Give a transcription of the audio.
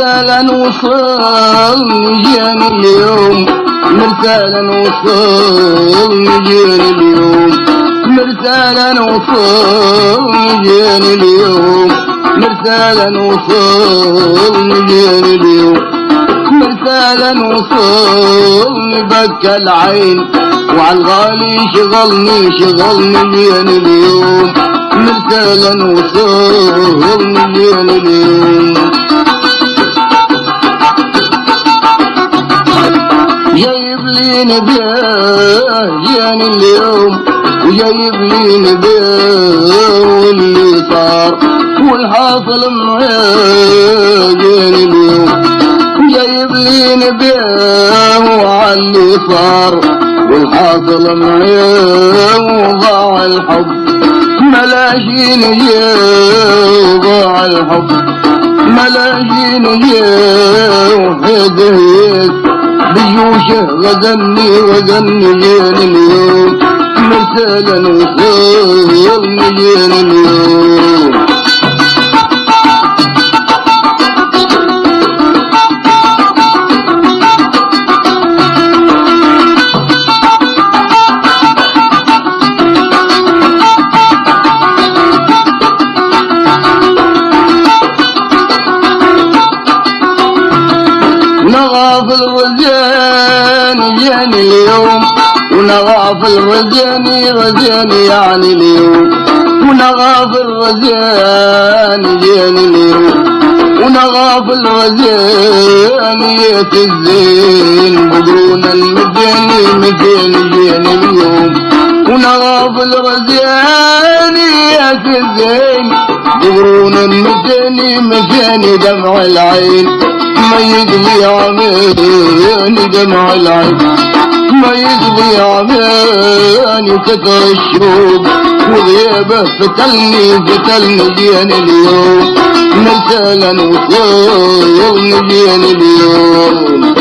مرسالا وصلني جاني اليوم مرسالا وصلني جاني اليوم مرسالا وصلني جاني اليوم مرسالا وصلني جاني اليوم مرسالا وصلني بكى العين وعالغالي شغلني جاني اليوم مرسالا وصلني جاني اليوم جايب لي نبيه جاني اليوم وجايب لي نبيه واللي صار والحاصل معاه جاني اليوم جايب لي نبيه وعلي صار والحاصل معاه وضاع الحب ملاجين جاء وضاع الحب ملاجين جاء وحديث بجوشه غزني جاني اليوم مرسالا وصلني جاني اليوم نغاف الرجان جاني اليوم ونغاف الرجان يعني اليوم ونغاف الرجان جاني اليوم ونغاف الرجان يات الزين بدون المجاني جاني اليوم ونغاف الرجان يات الزين بدون المجاني دمع العين ما يقضي عماني دمع العين ما يقضي عماني كثر الشوق وغيابه فتلني جاني اليوم مرسالا وصلني جاني اليوم